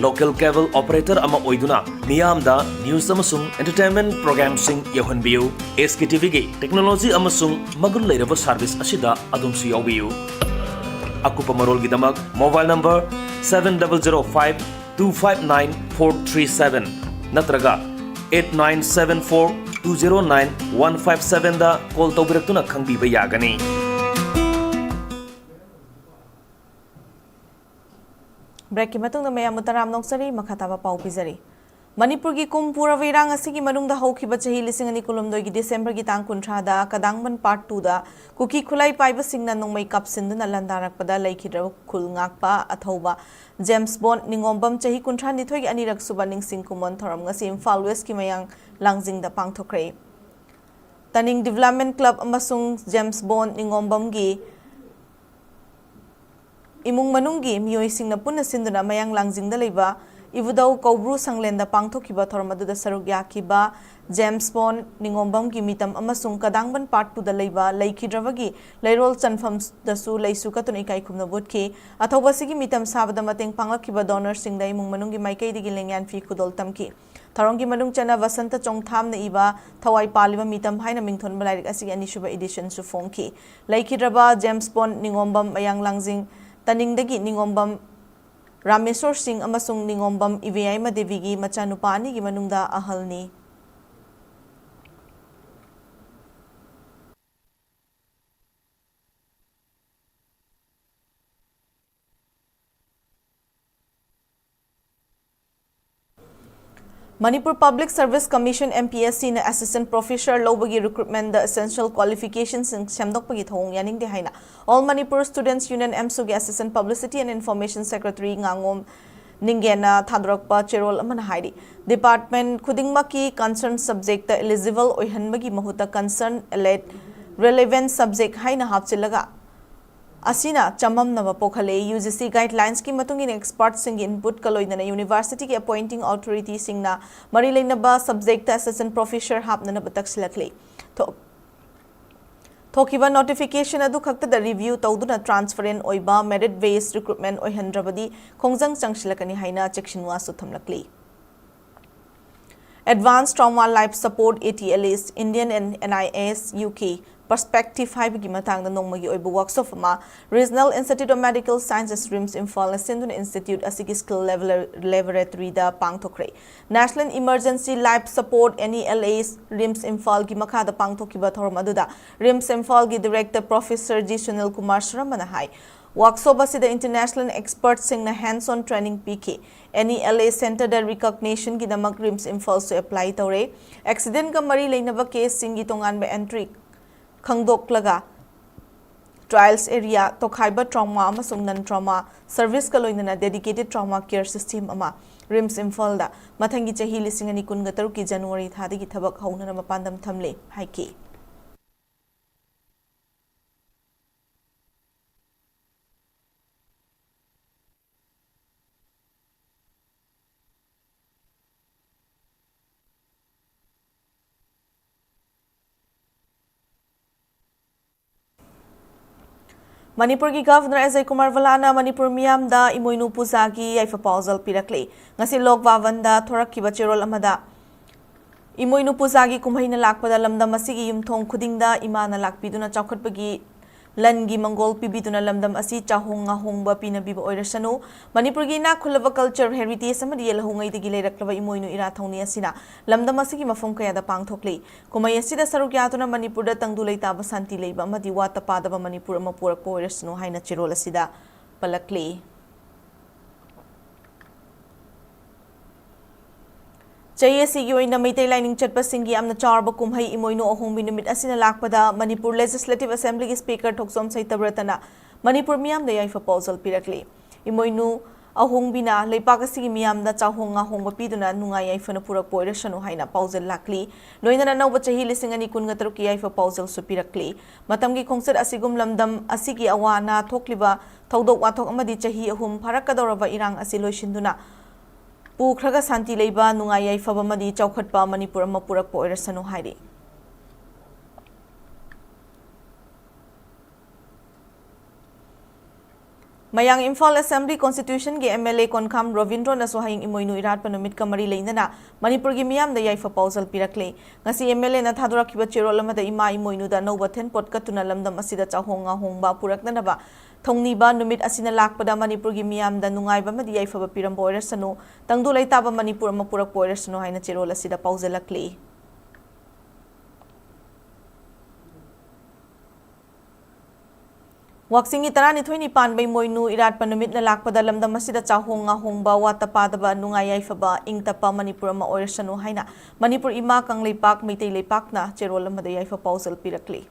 S14: local cable operator ama oiduna miyamda news amasung entertainment program sing yahonbiu SKTV gi technology amasung magul leiraba service asida adumsi yawiu akupa marol gidamak mobile number 7005259437 natraga 8974209157 da call tawbiratuna khangbiba yagani
S1: break ki matung na mayam mutaram noksari makhataba pau pizari Manipur gi kumpura virang asigi manung da hokhiba chahi lising ani kulumdoi gi December gi tang kunthra da kadangban part 2 da kuki khulai paiba singna nongmai kapsinduna landarakpada laikhidra khul ngakpa athauba James Bond ningombam chahi kunthra nithoi gi anirak suba ningsing kumon thoram ngasi Imphal West ki mayang langjing da pangthokre Taning Development Club amasung James Bond ningombam gi imung manunggi miyoi singna punna sinduna mayang langjing da leiba Ivudau Kaubru Sanglenda Pangthokiba Thormaduda Saruk Yakiba James Bond Ningombam ki mitam amasung kadangban part 2 da leiba laikhidravagi leirol chanfam dasu leisu katun ikai khumna botki athoba sigi mitam sabada mateng panglakiba donor sing dai mung manungi maikai digi lengyan fi khudol tamki Tharongi manung chana Vasanta Chongtham na iba thawai paliba mitam haina mingthon balairik asigi anishuba edition su phongki laikhidraba James Bond Ningombam ayang langjing taningdagi Ningombam Rameswar Singh amasung Ningombam Ivai Madevi gi machanupani gi manungda ahalni Manipur Public Service Commission MPSC na Assistant Professor lobagi recruitment the essential qualifications semdokpagi thong yaning de haina All Manipur Students Union MSU ge Assistant Publicity and Information Secretary ngangom Ningena Thadrakpa Cherol Amana Haidi Department Kudingmaki concerned subject the eligible oihanbagi mahuta concern elect relevant subject haina hapchilaga Asina chamam nava pokhale UGC guidelines ki matungin experts sing input kaloina na university ki appointing authority sing na mari leinaba subject assistant professor hapna na bataksilakle Thokiba notification adu khakta da review tawduna transparent oiba merit based recruitment oihandrabadi khongjang changsilakani haina checkinwa su thamlakli Advanced Trauma Life Support ATLS Indian and NIS UK Perspective haibagi matangda nongmagi oiba workshop ma Regional Institute of Medical Sciences RIMS Imphal Sindun Institute asigi skill laboratory da pangthokre National Emergency Life Support NELS RIMS Imphal gi makha da pangthokiba thorum aduda RIMS Imphal gi Director Professor G Sunil Kumar Shramana hai Workshop asida international experts sing na hands-on training PK NELA Center da recognition gi damak RIMS Imphal so apply tawre accident ka mari leinaba case sing gi tongan ba entry khangdoklaga trials area tokhaiba trauma amasung non trauma service kaloina dedicated trauma care system ama RIMS Imphal da mathangi chahi lising ani kun gataru ki January thadi gi thabak hauna na mapandam thamle haiki Manipur ki Governor Ajay Kumar Valana Manipur miyam da Emoinu Puja gi yaifa pausal pirakle ngasi lok wawanda thorak ki bachirol amada Emoinu Puja gi kumhaina lakpada lamdam asigi yumthong khudingda imana lakpiduna chawkhatpagi langi mangol pibiduna lamdam asi chahonga hongba pinabiba oirasanu Manipur gi na khulava culture heritage amadi yelhongai digi leiraklaba Emoinu ira thongni asina lamdam asigi mafam kaya da pangthokle kumai asida sarukyatuna Manipur da tangdulai taba santi leiba amadi wata padaba Manipur ama purakpa oirasanu haina chirol asida palakle Chayasi gi oina maitai lining chatpa singi amna charba kumhai Emoinu ahongbi numit asina lakpada Manipur Legislative Assembly gi Speaker Thoksom Saitabratana Manipur miyam da yaifa proposal pirakle Emoinu ahongbi na leipak asigi miyam da chahonga hongba piduna nungai yaifa na purak poirasanu haina proposal lakli loina na nawba chahi lising ani kun ngataru ki yaifa proposal su pirakle matam gi khongsat asigum lamdam asigi awana thokliba thodok wathok amadi chahi ahum pharakadoraba irang asi loisinduna Pukraga santi leiba nungai yaifaba madi chawkhatpa Manipur ama purakpa oirasanu hairi Mayang Imphal Assembly Constitution ge MLA Konkham Ravindra na sohaying Emoinu irat panumit kamari leinana Manipur gi miyam da yaifa pausal pirakle ngasi MLA na thadurakiba cherol amada ima Emoinu da noba then potkatuna lamdam asida chahonga hongba puraknanaba Thongniba numit asina lakpada Manipur gi miyam da nungaiba madi yaifaba pirambo oirasanu tangdulai taba Manipur ama purakpa oirasanu haina cherol asida pausalakle Waksingi tarani thoini panbai Emoinu irat panumit na lakpada lamdam asida chahonga hongba wata padaba nungai yaifaba ingtapa Manipur ama oirasanu haina Manipur ima kangleipak meitai leipak na cherol amada yaifa pausal pirakle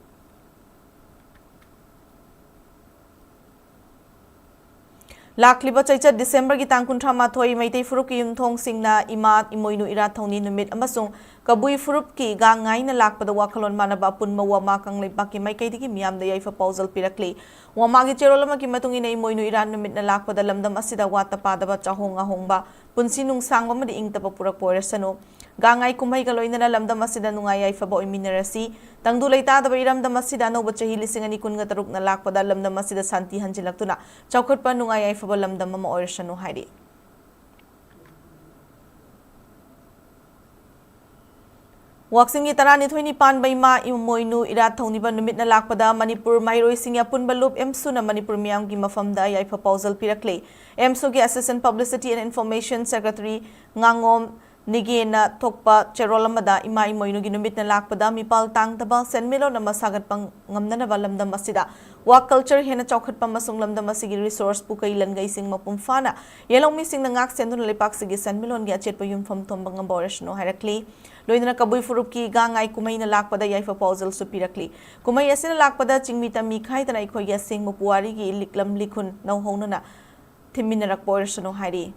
S1: Lakliba chaicha December gi tangkunthra mathoi meitai furup ki yumthong singna ima Emoinu ira thongni numit amasung kabui furup ki ga ngaina lakpada wakhalon manaba punma wama kanglei baki maikai digi miyam da yaifa pausal pirakle wama gi cherolama ki matungina Emoinu ira numit na lakpada lamdam asida wata padaba chahonga hongba punsinung sangwa madi ingtapa purak poirasanu gangai kumhai galoina na lamdam asida nungai yaifa ba oiminarasi tangdulai tadaba iramdam asida no bachahi lisingani kunga taruk na lakpada lamdam asida santi hanjilaktuna chawkhatpa nungai yaifa ba lamdam ama oirasanu hairi Waksingi tarani thoini panbai ma Emoinu ira thongniba numit na lakpada Manipur mairoi singya punba loop MSU na Manipur miyam gi mafamda yaifa pausal pirakle MSU gi Assistant Publicity and Information Secretary ngangom Nigena Tokpa Cherolamada Ima Emoinu Ginumit Lakpada Mipal Tang Taba Senmilo Namasagat Pang Ngamnana Valam the Masida Wak culture Hena Chokat Pamasunglam the Masigi resource Puka Ilan Gaising Mapumfana Yellow missing the Ngak Sendun Lepaksigi Senmilon Gachetpayum from Tombang Borish no Herakli Loina Kabui Furuki Gangai Kumaina Lakpada Yaifa Pausal Supirakli Kumay Yasin Lakpada Chingmita Mikai than I could yasing Mupuari Liklam Likun no honana Timinarak Borish no Hari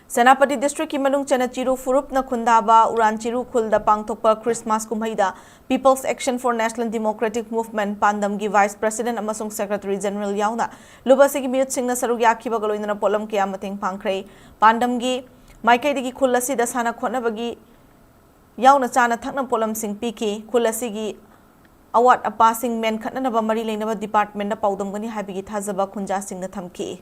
S1: Senapati District Kimanung Chanachiru Furup na Kundaba Uranchiru Kulda Pangtokpa Christmas Kumhaida People's Action for National Democratic Movement Pandamgi Vice President Amasung Secretary General Yauna Lubasigi Mute Singh na Sarugyaki Bagaloina Polam Kaya Mating Pankre Pandamgi Maikai Kulasi Dasana Konabagi Yauna Chana Takna Polam Singh Piki Kulasigi Awat a passing men Katnaba Marilena Department na Paudamgani Habigi Tazaba Kunja Singh na Thamki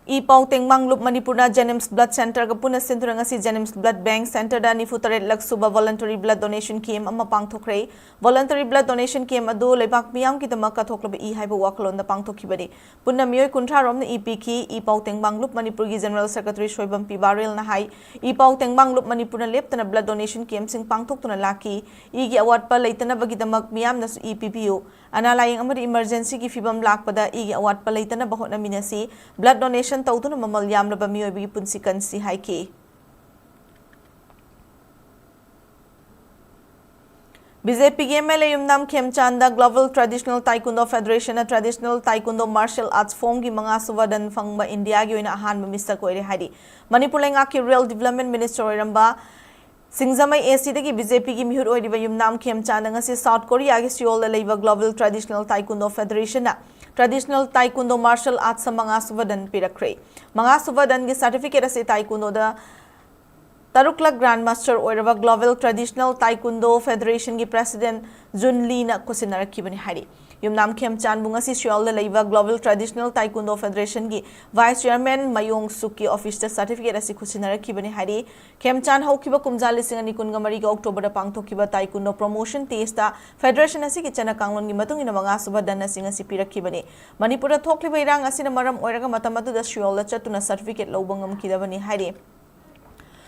S1: Ipau Tengmang Lup Manipurna Jenims Blood Center Kapuna Sinturangasi Jenims Blood Bank Center da Nifutaret Laksuba Voluntary Blood Donation Kim Ama Pangtokre Voluntary Blood Donation Kim Adu Lebak Miam Kitama Katoklobe E Haiba Wakalon the Pangtokibadi Puna Mioy Kuntarom the EPK Ipau Tengmang Lup Manipurgi General Secretary Shoibam Pibaril Nahai Ipau Tengmang Lup Manipurna Leptana Blood Donation Kim Sing Pangtok Tuna Laki Igi Awat Pa Laitana Bagitamak Miam Nas EPPU Analaying Amari Emergency Ki Fibam Lakpada Igi Awat Pa Laitana Bahot na Minasi Blood Donation Tautuna Mamal Yamlaba Miobi Punsikan Si Haiki BJP MLA Yumnam Khemchanda Global Traditional Taekwondo Federation Traditional Taekwondo Martial Arts Form gi mga suwadan fangba India gi oina ahan Mr. Koire Hadi Manipur lenga ki Real Development Minister oiramba Singzamai AC dagi BJP gi mihur oiriba Yumnam Khemchanda ngasi South Korea gi Seoul la leiba Global Traditional Taekwondo Federation na Traditional Taekwondo Martial Arts sa mga suwadan pirakre mga suwadan gi certificate ase Taekwondo da Tarukla Grandmaster oiraba Global Traditional Taekwondo Federation gi President Jun Lee na kusinar kibani hari Yumnam Khemchan bunga si Seoul la leiba Global Traditional Taekwondo Federation gi Vice Chairman Mayong Suki Office da certificate ase kusinar kibani hari Khemchan haukiba kumjali singani kungamari ga October da pangthokiba Taekwondo Promotion Test da Federation ase ki chana kanglon gi matung ina mga subadan na singa si pirakibani Manipur da thokliba irang asina maram oiraga matamadu da Seoul la chatuna certificate lobangam kidabani hari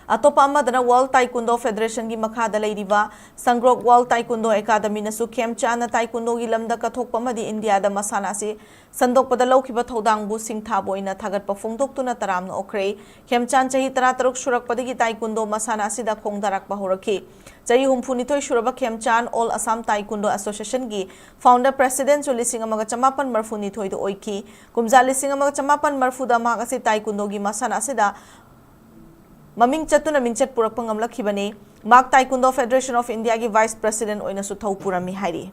S1: Atopa amadana World Taekwondo Federation gi makhada leiriba Sangrok World Taekwondo Academy na su Khemchana Taekwondo gi lamda kathokpa madi India da masana si sandokpada lawkiba thodang bu singtha boina thagatpa phongdoktuna taramna okre Khemchan chahi 13 surakpadagi Taekwondo masana si da khongdarakpa horaki chahi humphunithoi suraba Khemchan All Assam Taekwondo Association gi founder president Cholising amaga chamapan marfunithoi do oiki kumjalising amaga chamapan marfuda magasi Taekwondo gi masana si da Maming Chatuna Mingchat Purapangam Lakibane, Mark Taekwondo Federation of India gi Vice President Oina Sutau Purami Hari.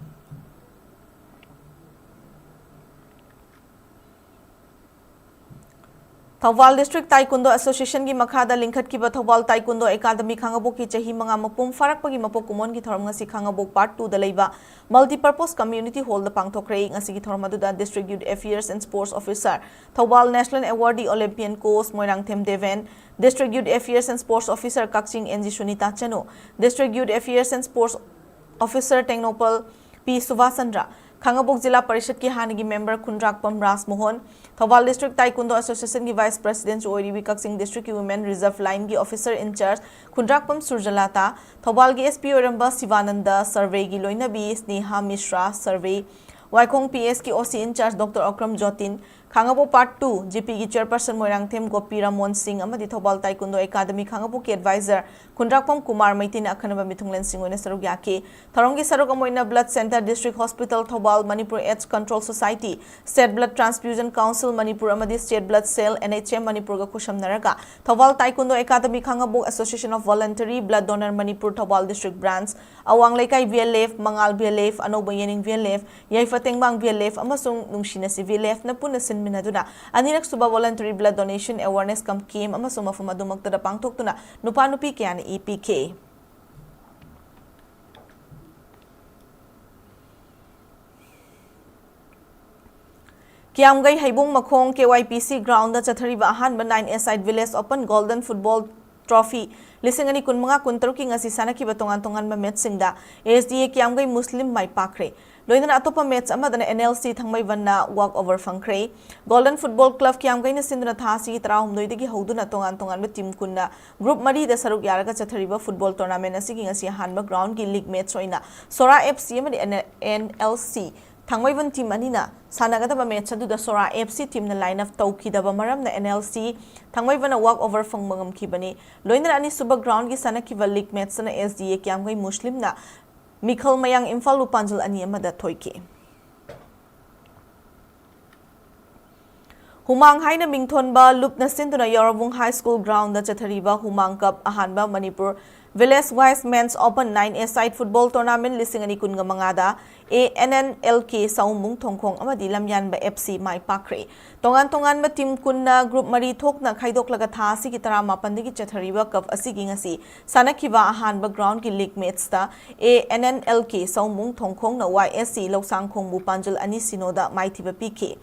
S1: Thawal District Taekwondo Association gi makhada lingkhat ki Thawal Taekwondo Academy khangabok ki chahi manga mapum farak pagi mapok kumon gi thoram ngasi khangabok part 2 da leiba multi-purpose community hall da pangthokre ngasi gi thoram adu da District Youth Affairs and Sports Officer Thawal National Awardee Olympian coach Moirang Them Deven District Youth Affairs and Sports Officer Kakching NG Sunita Chano District Youth Affairs and Sports Officer Tengnopal P Suvasandra Khangabok Jila Parishad ki hanagi member Kundrakpam Ras Mohan Thawal District Taekwondo Association ki Vice President Oiribi Kakching District Women Reserve Line ki Officer in Charge Kundrakpam Surjalata Thawal ki SP Oramba Sivananda Survey ki Loinabi Sneha Mishra Survey Waikong PS ki OC in Charge Dr. Akram Jotin Khangabo Part 2 GP ki Chairperson Moirang Them Gopi Ramon Singh amadi Thawal Taekwondo Academy Khangabo ki Advisor Kundrakpam Kumar Maitin akhanaba Mithunglen Singh oina saruk yake Tharongi saruk amoina Blood Center District Hospital Thawal Manipur AIDS Control Society State Blood Transfusion Council Manipur amadi State Blood Cell NHM Manipur ga khusham naraga Thawal Taekwondo Academy Khangabo Association of Voluntary Blood Donor Manipur Thawal District Branch Awang Laikai VLF Mangal VLF Anoba Yening VLF Yaifa Tengbang VLF amasung nungsina si VLF na punasin minaduna anirak suba voluntary blood donation awareness camp kim amasung mafumadu magtada pangtoktuna nupa-nupi kaya ni EPK. Kiamgai Haibung Makong KYPC ground na chathariba ahanba 9 Village Open Golden Football Trophy lisingani kun mga kuntaruki nga si sana ki batongan-tongan ma matching da SDA Kiamgai Muslim mai pakre loinana atopa match amadana NLC thangmaivanna walk over fangkre Golden Football Club kiamgaina sinduna thasi tarahumdoi dagi hoduna tongan team kunna group mari da saruk yaraga chathariba football tournament asigi ngasi hanba ground gi league match oina Sora FC amadi NLC thangmaivan team anina sanagadaba match aduda Sora FC team na line up tawkidaba maramna NLC thangmaivana walk over fangmangam kibani loinana ani suba ground gi sanakiba league match na SDA kiamgai Muslim na Mikhal Mayang Imphal Lupanjal ani amada thoike Humang haina mingthonba lupna sinduna Yorabung High School ground da chathariba Humang Cup ahanba Manipur Village Wise Men's Open 9A-side football tournament lisingani kunga mangada ANNLK saumung thongkhong amadi lamyanba FC mai pakre tongan ma team kunna group mari thokna khaidoklaga tha asigi tarama pandigi chathariba cup asigi ngasi sanakiba ahanba ground ki league match ta ANNLK saumung thongkhong na YSC loksangkhong bu panjal ani sinoda maithiba PK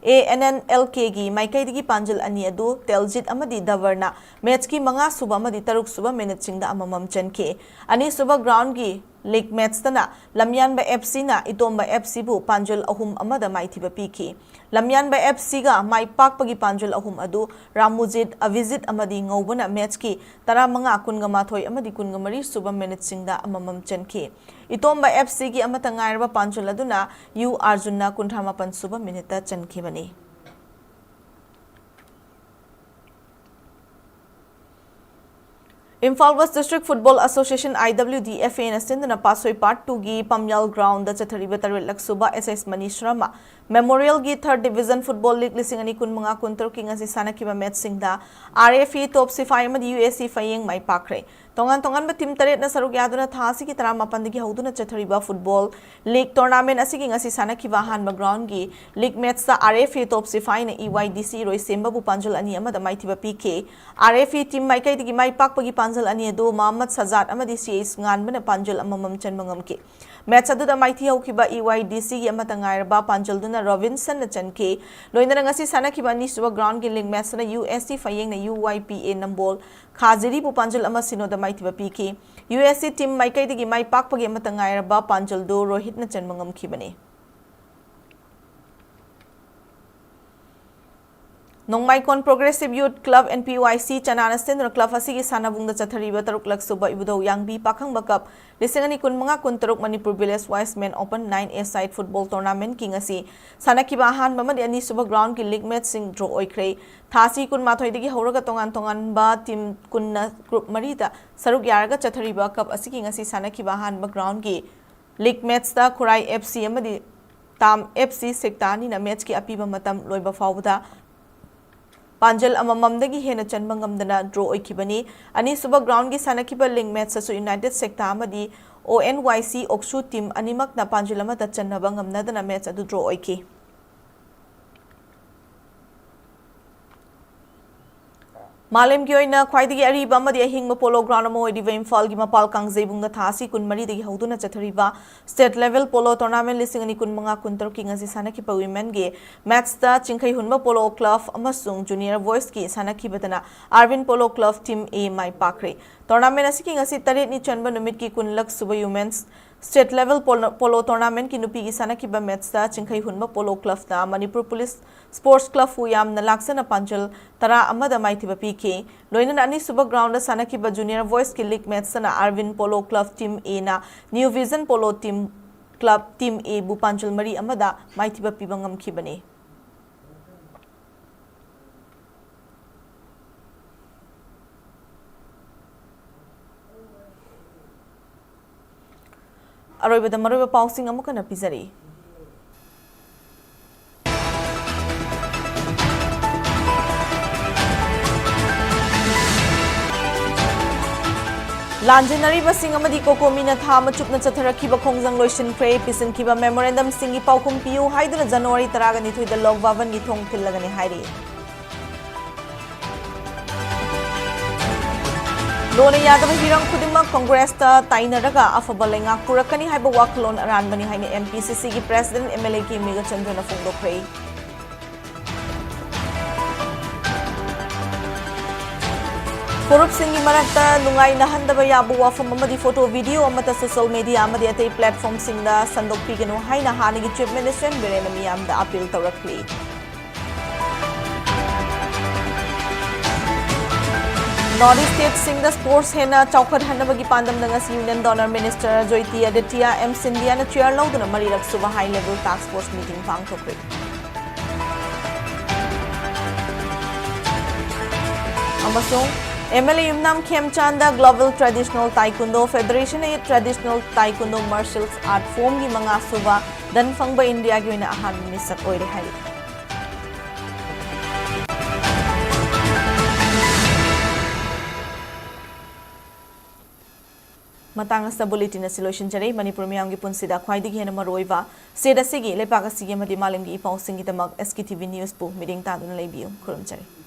S1: ANNLK gi maikai panjal ani adu teljit amadi davarna match ki manga suba amadi taruk suba minute singda amamam chanke ani suba ground gi league match tana lamyanba FC na itomba FC bu panjal ahum amada maithiba piki lamyanba FC ga mai pakpagi panjal ahum adu Ramujit Avizit amadi ngobana match ki tara manga kunga mathoi amadi kunga mari suba minute singda amamam chanke itomba FC gi amata ngairba panjal aduna U Arjunna kunthama pan suba minute chanke bani Imphal West District Football Association IWDFA na sinduna pasoi part 2 gi Pamyal ground da chathariba tarwet laksuba SS Manishrama Memorial gi 3rd Division Football League lisingani kun mga kuntar ki ngasi sanakiba match singda RFE top C5 amadi USC fayeng mai pakre tongan ba team taret na saruk yaduna thasi ki tara mapandigi hoduna chathariba football league tournament asigi ngasi sanakiba hanba ground gi league match da RFE top C5 na EYDC roi semba bu panjal ani amada maithiba PK RFE team mai kai digi mai pakpagi panjal ani do Muhammad Sajad amadi CS ngan bana panjal amamam chanmangam ke match aduda maithi haukiba EYDC gi amata ngairba panjal duna Robinson na chanke loinana ngasi sanakiba ni suba ground gi league match na USC fayeng na UYPA nambol khaziri bu panjal ama sinoda maithiba PK USC team maikai digi mai pakpagi amata ngairba panjal do Rohit na chanmangam khibani Nongmaikon Progressive Youth Club NPYC Chanana Sindra Club asigi sanabung da chathariba taruk lak suba ibudo yangbi pakhang bakap lisingani kun mga kun taruk Manipur Village Wise Men Open 9A-side football tournament king asi sanakiba han mamadi ani suba ground ki league match sing draw oikre thasi kun mathoi digi horaga tongan ba team kunna group marita saruk yaraga chathariba cup asigi ngasi sanakiba han ba ground ki league match da Khurai FC amadi Tam FC sektani na match ki apiba matam loiba fawda Panjal amamamdagi hena chanbangamdana draw oikibani ani suba ground gi sanakiba link match sa United Sector amadi ONYC Okshu team animak na panjal amata channaba ngamnadana match adu draw oiki Malem gi oina khwaidagi ariba amadi ahingma polo ground amo oidiva Imphal gi mapal kangjebung na thasi kun mari dagi hoduna chathariba state level polo tournament lisingani kun manga kuntar ki ngasi sanakiba women gi match da chingkhai hunma polo club amasung junior boys ki sanakiba dana Arvin polo club team A mai pakre tournament asiki ngasi taret ni chanba numit ki kunlak suba women's state level polo tournament ki nupi gi sanakiba match da chingkhai hunma polo club da Manipur Police Sports Club huyam na laksana panjal tara amada maithiba PK loinan ani suba ground da sanakiba junior boys ki league match na Arvin polo club team A na New Vision polo team club team A bu panjal mari amada maithiba pibangam khibani Aroibada maroiba pausing amuka na pizari Lanjanari basing amadi kokomina thama chupna chatharakiba khongjang loisin khre pisinkiba memorandum singi paukum piu haiduna January 12 da logwavan gi thong thillagani hairi Lona yadaba hirang khudimma Congress ta tainaraga afaba lengak purakani haiba waklon aranbani haini MPCC gi president MLA ki Mega Chandra Fungdokhrei ꯐꯨꯔꯨꯞꯁꯤꯡꯒꯤ ꯃꯔꯛꯇ ꯅꯨꯡꯉꯥꯏꯅꯍꯟꯗꯕ ꯌꯥꯕ ꯋꯥꯐꯝ ꯑꯃꯗꯤ photo video ꯑꯃꯠꯇ social media ꯑꯃꯗꯤ ꯑꯇꯩ ꯄ꯭ꯂꯦꯠꯐꯣꯔꯝꯁꯤꯡꯗ ꯁꯟꯗꯣꯛꯄꯤꯒꯅꯨ ꯍꯥꯏꯅ ꯍꯥꯟꯅꯒꯤ chief minister ꯕꯤꯔꯦꯟꯅ ꯃꯤꯌꯥꯝꯗ appeal ꯇꯧꯔꯛꯂꯤ North East States-singda sports hena chaukhadhanabagi pandamda ngasi Union Donor Minister Joyti Aditya M. Scindiana chair lauduna marirak suba high level task force meeting pangthokri. Amasung MLA Yumnam Khemchanda Global Traditional Taekwondo Federation e Traditional Taekwondo Martial Art Form gi mga suba dan fangba India gi na ahan misak oire hai. Matang sa bulletin na solution jare Manipur miyam gi punsida khwaidigi hena maroiba seda sigi lepaka sige madi malim gi ipaw singita mag SKTV News pu meeting ta dun leibiu kurum jare